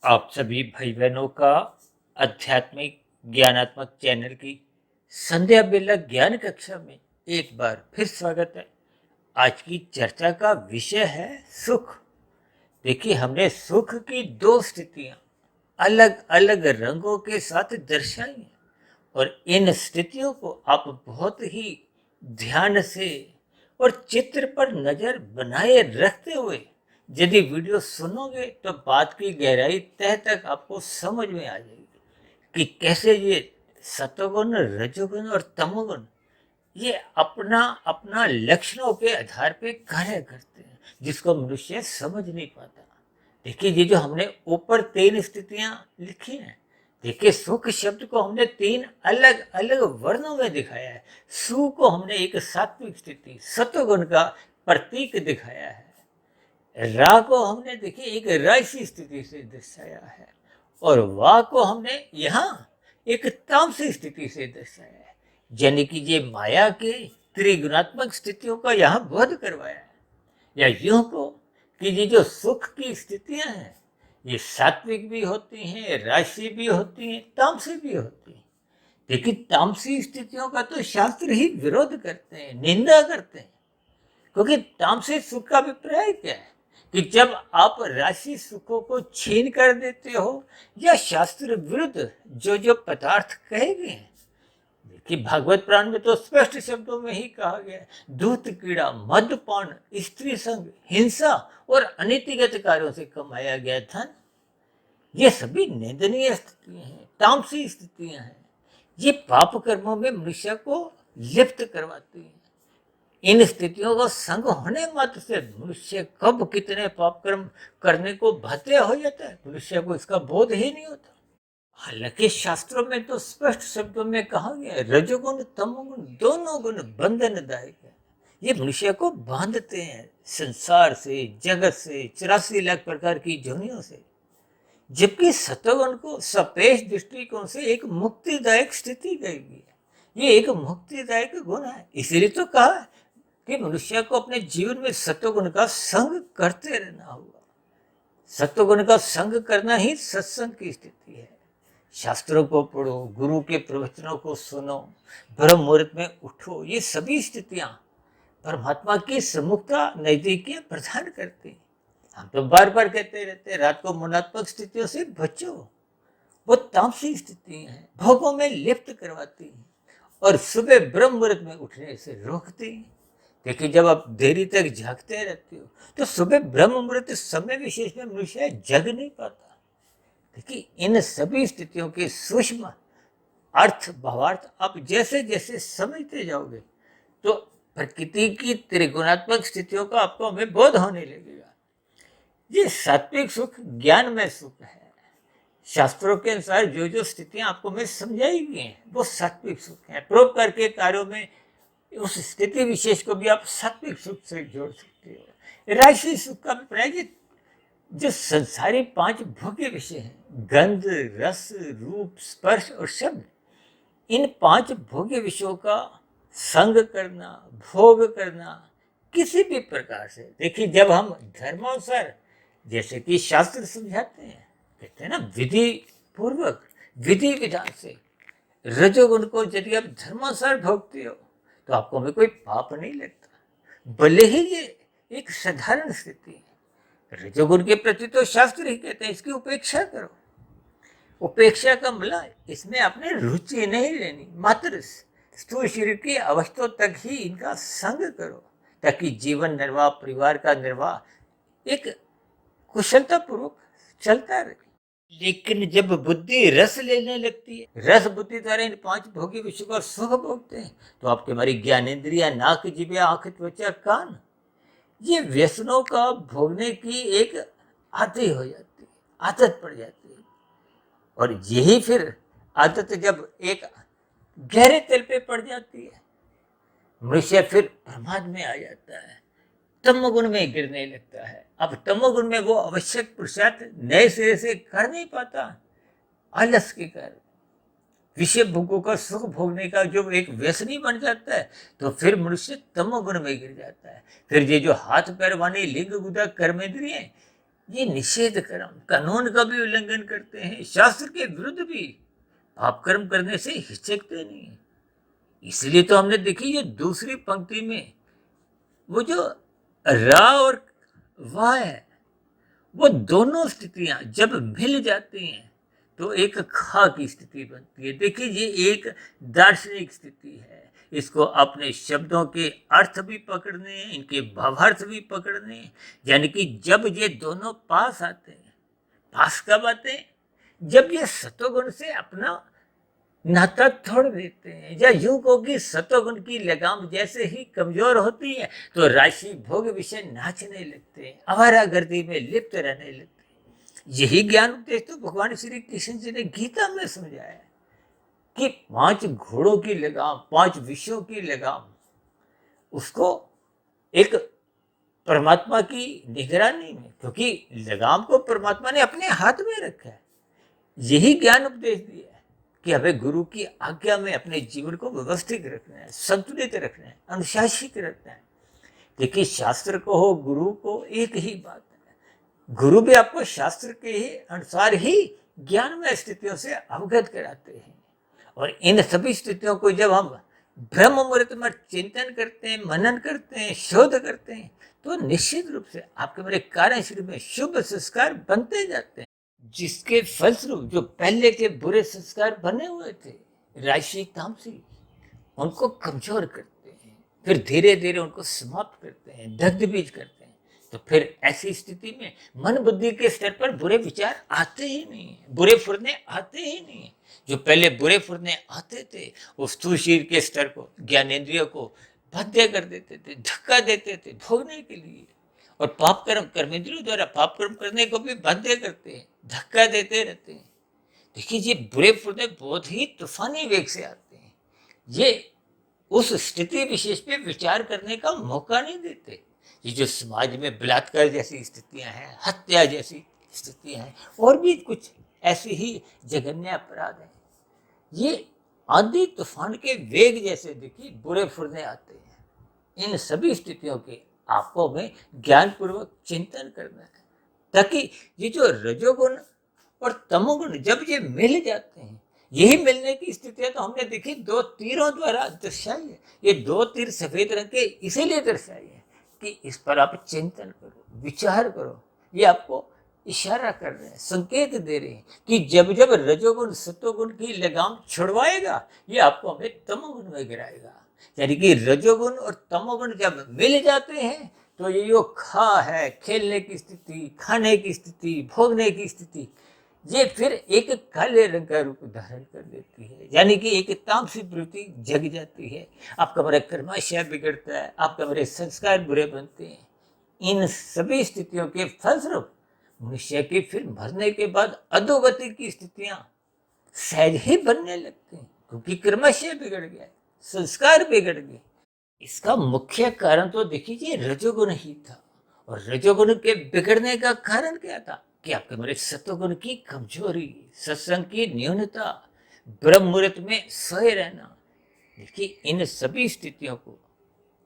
आप सभी भाई बहनों का आध्यात्मिक ज्ञानात्मक चैनल की संध्या बेला ज्ञान कक्षा में एक बार फिर स्वागत है। आज की चर्चा का विषय है सुख। देखिए, हमने सुख की दो स्थितियां अलग अलग रंगों के साथ दर्शाई हैं और इन स्थितियों को आप बहुत ही ध्यान से और चित्र पर नजर बनाए रखते हुए यदि वीडियो सुनोगे तो बात की गहराई तह तक आपको समझ में आ जाएगी कि कैसे ये सतोगुण, रजोगुण और तमोगुण ये अपना अपना लक्षणों के आधार पे कार्य करते हैं, जिसको मनुष्य समझ नहीं पाता। देखिए, ये जो हमने ऊपर तीन स्थितियां लिखी हैं, देखिए सुख शब्द को हमने तीन अलग अलग वर्णों में दिखाया है। सु को हमने एक सात्विक स्थिति, सत्वगुण का प्रतीक दिखाया है। रा को हमने देखिए एक राजसी स्थिति से दर्शाया है और वा को हमने यहाँ एक तामसी स्थिति से दर्शाया है। यानी कि ये माया के त्रिगुणात्मक स्थितियों का यहाँ बोध करवाया है। या यूं को कि ये जो सुख की स्थितियां हैं ये सात्विक भी होती हैं, राजसी भी होती हैं, तामसी भी होती हैं। लेकिन तामसी स्थितियों का तो शास्त्र ही विरोध करते हैं, निंदा करते हैं। क्योंकि तामसी सुख का अभिप्राय क्या है कि जब आप राशि सुखों को छीन कर देते हो या शास्त्र विरुद्ध जो जो पदार्थ कहे गए हैं। कि भागवत पुराण में तो स्पष्ट शब्दों में ही कहा गया है, दूत कीड़ा, मद्यपान, स्त्री संग, हिंसा और अनीतिगत कार्यों से कमाया गया धन, ये सभी निंदनीय स्थितियां हैं, तामसी स्थितियां हैं। ये पाप कर्मों में मनुष्य को लिप्त करवाती हैं। इन स्थितियों का संग होने मात्र से मनुष्य कब कितने पाप कर्म करने को बाध्य हो जाता है, मनुष्य को इसका बोध ही नहीं होता। हालांकि शास्त्रों में तो स्पष्ट शब्दों में कहा गया है, रजोगुण तमोगुण दोनों गुण बंधनदायक है। ये मनुष्य को बांधते हैं संसार से, जगत से, 84 लाख प्रकार की जोनियों से। जबकि सतोगुण को सपेश दृष्टिकोण से एक मुक्तिदायक स्थिति कहेगी। ये एक मुक्तिदायक गुण है। इसीलिए तो कहा है कि मनुष्य को अपने जीवन में सतोगुण का संग करते रहना होगा। सत्वगुण का संग करना ही सत्संग की स्थिति है। शास्त्रों को पढ़ो, गुरु के प्रवचनों को सुनो, ब्रह्म मुहूर्त में उठो, ये सभी स्थितियां परमात्मा की सम्मुखता, नजदीकियां प्रदान करती हैं। हम तो बार बार कहते रहते हैं, रात को मनात्मक स्थितियों से बचो। वो तामसी स्थितियां हैं, भोगों में लिप्त करवाती हैं और सुबह ब्रह्म मुहूर्त में उठने से रोकती हैं। देखिए, जब आप देरी तक जागते रहते हो तो सुबह ब्रह्म मुहूर्त समय विशेष में मनुष्य जग नहीं पाता। देखिए, इन सभी स्थितियों के सूक्ष्म अर्थ, भावार्थ आप जैसे जैसे समझते जाओगे तो प्रकृति की त्रिगुणात्मक स्थितियों का आपको हमें बोध होने लगेगा। ये सात्विक सुख ज्ञान में सुख है। शास्त्रों के अनुसार जो जो स्थितियां आपको मैं समझाई गई हैं वो सात्विक सुख है। परोपकार के कार्यों में उस स्थिति विशेष को भी आप सात्विक सुख से जोड़ सकते हो। राजसी सुख का अभिप्राय जो संसारी 5 भोग्य विषय हैं, गंध, रस, रूप, स्पर्श और शब्द, इन 5 भोग्य विषयों का संग करना, भोग करना किसी भी प्रकार से। देखिए, जब हम धर्मानुसार, जैसे कि शास्त्र समझाते हैं, कहते हैं ना, विधि पूर्वक, विधि विधान से रजोगुण को यदि आप धर्मानुसार भोगते हो तो आपको में कोई पाप नहीं लगता, भले ही ये एक साधारण स्थिति है। रजोगुण के प्रति तो शास्त्र ही कहते हैं इसकी उपेक्षा करो। उपेक्षा का मतलब इसमें आपने रुचि नहीं लेनी, मात्र स्थूल शरीर की अवस्था तक ही इनका संग करो ताकि जीवन निर्वाह, परिवार का निर्वाह एक कुशलता पूर्वक चलता रहे। लेकिन जब बुद्धि रस लेने लगती है, रस बुद्धि द्वारा इन 5 भोगी विषयों का सुख भोगते हैं, तो आपके हमारी ज्ञानेन्द्रिया, नाक, जिभा, आंख, त्वचा, कान, ये व्यसनों का भोगने की एक आदत हो जाती है, आदत पड़ जाती है। और यही फिर आदत जब एक गहरे तल पे पड़ जाती है, मनुष्य फिर प्रमाद में आ जाता है, तमोगुण में गिरने लगता है। अब तमोगुण में वो आवश्यक पुरुषार्थ नए सिरे से कर नहीं पाता, आलस के कारण विषय भोगों का सुख भोगने का जो एक व्यसनी बन जाता है, तो फिर मनुष्य तमोगुण में गिर जाता है। फिर ये जो हाथ पैर वाणी, लिंग, गुदा, कर्मेंद्रिय, ये निषेध कर्म कानून का भी उल्लंघन करते हैं, शास्त्र के विरुद्ध भी पाप कर्म करने से हिचकते नहीं। इसलिए तो हमने देखी ये दूसरी पंक्ति में वो जो रा और वाह है, वो दोनों स्थितियां जब मिल जाती हैं तो एक खा की स्थिति बनती है। देखिए ये एक दार्शनिक स्थिति है, इसको अपने शब्दों के अर्थ भी पकड़ने हैं, इनके भावार्थ भी पकड़ने हैं। यानी कि जब ये दोनों पास आते हैं, पास कब आते हैं? जब ये सतोगुण से अपना नाता तोड़ देते हैं, या यूं को कि सतोगुण की लगाम जैसे ही कमजोर होती है तो राशि भोग विषय नाचने लगते हैं, आवारागर्दी में लिप्त रहने लगते हैं। यही ज्ञान उपदेश तो भगवान श्री कृष्ण जी ने गीता में समझाया है कि 5 घोड़ों की लगाम, 5 विषयों की लगाम, उसको एक परमात्मा की निगरानी में, क्योंकि लगाम को परमात्मा ने अपने हाथ में रखा है। यही ज्ञान उपदेश दिया है कि हमें गुरु की आज्ञा में अपने जीवन को व्यवस्थित रखना है, संतुलित रखना है, अनुशासित रखना है। देखिए शास्त्र को हो, गुरु को, एक ही बात है। गुरु भी आपको शास्त्र के ही अनुसार ही ज्ञान में स्थितियों से अवगत कराते हैं। और इन सभी स्थितियों को जब हम ब्रह्म मुहूर्त में चिंतन करते हैं, मनन करते हैं, शोध करते हैं, तो निश्चित रूप से आपके मेरे कार्य शरीर में शुभ संस्कार बनते जाते हैं, जिसके फलस्वरूप जो पहले के बुरे संस्कार बने हुए थे, राशि तामसी, उनको कमजोर करते हैं, फिर धीरे धीरे उनको समाप्त करते हैं, दग्ध बीज करते हैं। तो फिर ऐसी स्थिति में मन बुद्धि के स्तर पर बुरे विचार आते ही नहीं है, बुरे फुरने आते ही नहीं है। जो पहले बुरे फुरने आते थे वो स्थूल शरीर के स्तर को, ज्ञानेंद्रियों को बाध्य कर देते थे, धक्का देते थे भोगने के लिए। और पाप कर्म कर्मेंद्रियों द्वारा पाप कर्म करने को भी बाध्य करते हैं, धक्का देते रहते हैं। देखिए ये बुरे फुरने बहुत ही तूफानी वेग से आते हैं, ये उस स्थिति विशेष पे विचार करने का मौका नहीं देते। ये जो समाज में बलात्कार जैसी स्थितियां हैं, हत्या जैसी स्थितियां हैं, और भी कुछ ऐसे ही जघन्य अपराध हैं, ये आंधी तूफान के वेग जैसे देखिए बुरे फुरने आते हैं। इन सभी स्थितियों के आपको में ज्ञान पूर्वक चिंतन करना है, ताकि ये जो रजोगुण और तमोगुण जब ये मिल जाते हैं, यही मिलने की स्थितियां तो हमने देखी 2 तीरों द्वारा दर्शाई है। ये 2 तीर सफेद रंग के इसीलिए दर्शाई है कि इस पर आप चिंतन करो, विचार करो। ये आपको इशारा कर रहे हैं, संकेत दे रहे हैं कि जब जब रजोगुण सतोगुण की लगाम छुड़वाएगा, ये आपको हमें तमोगुण में गिराएगा। यानी कि रजोगुण और तमोगुण जब मिल जाते हैं तो ये जो खा है, खेलने की स्थिति, खाने की स्थिति, भोगने की स्थिति, ये फिर एक काले रंग का रूप धारण कर लेती है। यानी कि एक तामसी प्रवृत्ति जग जाती है, आपका मेरा कर्माशय बिगड़ता है, आपका मेरे संस्कार बुरे बनते हैं। इन सभी स्थितियों के फलस्वरूप मनुष्य की फिर मरने के बाद अधोगति की स्थितियां सहज ही बनने लगती हैं, क्योंकि कर्माशय बिगड़ गया, संस्कार बिगड़ गए। इसका मुख्य कारण तो देखिए रजोगुण ही था। और रजोगुण के बिगड़ने का कारण क्या था कि आपके मेरे सतोगुण की कमजोरी, सत्संग की न्यूनता, ब्रह्म मुहूर्त में सोए रहना। देखिए इन सभी स्थितियों को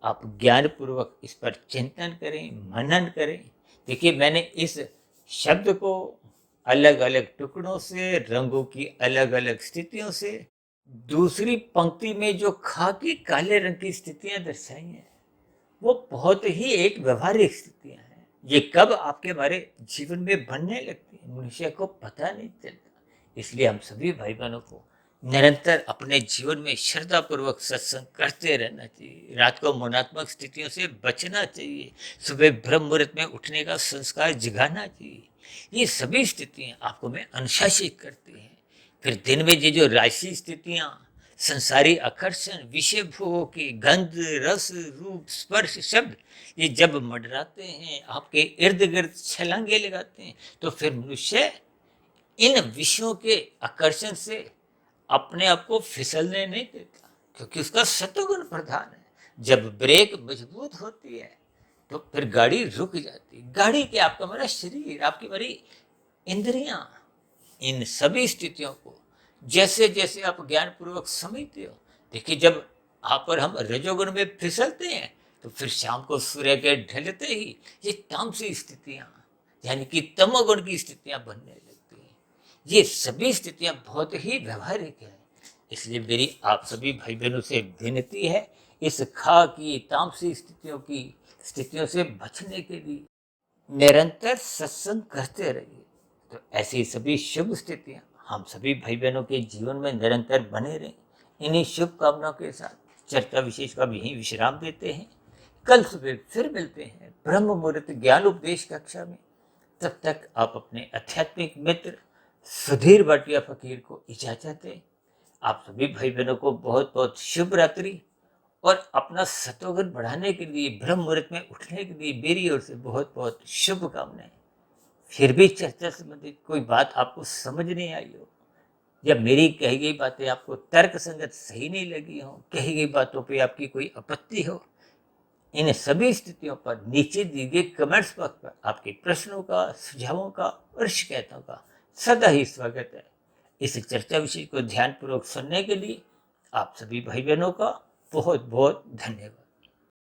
आप ज्ञान पूर्वक इस पर चिंतन करें, मनन करें। देखिए मैंने इस शब्द को अलग अलग टुकड़ों से, रंगों की अलग अलग स्थितियों से, दूसरी पंक्ति में जो खाकी काले रंग की स्थितियां दर्शाई हैं, वो बहुत ही एक व्यवहारिक स्थितियां हैं। ये कब आपके हमारे जीवन में बनने लगती है, मनुष्य को पता नहीं चलता। इसलिए हम सभी भाई बहनों को निरंतर अपने जीवन में श्रद्धा पूर्वक सत्संग करते रहना चाहिए। रात को मनात्मक स्थितियों से बचना चाहिए, सुबह ब्रह्म मुहूर्त में उठने का संस्कार जगाना चाहिए। ये सभी स्थितियां आपको में अनुशासित करती हैं। फिर दिन में ये जो राशि स्थितियां, संसारी आकर्षण, विषय भोगों की गंध, रस, रूप, स्पर्श, शब्द, ये जब मंडराते हैं, आपके इर्द गिर्द छलांगे लगाते हैं, तो फिर मनुष्य इन विषयों के आकर्षण से अपने आप को फिसलने नहीं देता, क्योंकि उसका सत्वगुण प्रधान है। जब ब्रेक मजबूत होती है तो फिर गाड़ी रुक जाती है। गाड़ी के आपका मेरा शरीर, आपकी मेरी इंद्रियां, इन सभी स्थितियों को जैसे जैसे आप ज्ञान पूर्वक समझते हो, देखिए जब आप और हम रजोगुण में फिसलते हैं तो फिर शाम को सूर्य के ढलते ही ये तामसी स्थितियां, यानी कि तमोगुण की स्थितियां बनने लगती हैं। ये सभी स्थितियां बहुत ही व्यवहारिक है। इसलिए मेरी आप सभी भाई बहनों से विनती है, इस खा की तामसी स्थितियों से बचने के लिए निरंतर सत्संग करते रहिए। तो ऐसी सभी शुभ स्थितियां हम सभी भाई बहनों के जीवन में निरंतर बने रहें। इन्हीं शुभकामनाओं के साथ चर्चा विशेष का भी यहीं विश्राम देते हैं। कल सुबह फिर मिलते हैं ब्रह्म मुहूर्त ज्ञान उपदेश कक्षा में। तब तक आप अपने आध्यात्मिक मित्र सुधीर भाटिया फकीर को इजाजत दें। आप सभी भाई बहनों को बहुत बहुत शुभ रात्रि। और अपना सतोगुण बढ़ाने के लिए, ब्रह्म मुहूर्त में उठने के लिए मेरी ओर से बहुत बहुत शुभकामनाएं। फिर भी चर्चा संबंधित कोई बात आपको समझ नहीं आई हो, या मेरी कही गई बातें आपको तर्क संगत सही नहीं लगी हो, कही गई बातों पे आपकी कोई आपत्ति हो, इन सभी स्थितियों पर नीचे दिए गए कमेंट्स बॉक्स पर आपके प्रश्नों का, सुझावों का और शिकायतों का सदा ही स्वागत है। इस चर्चा विषय को ध्यानपूर्वक सुनने के लिए आप सभी भाई बहनों का बहुत बहुत धन्यवाद।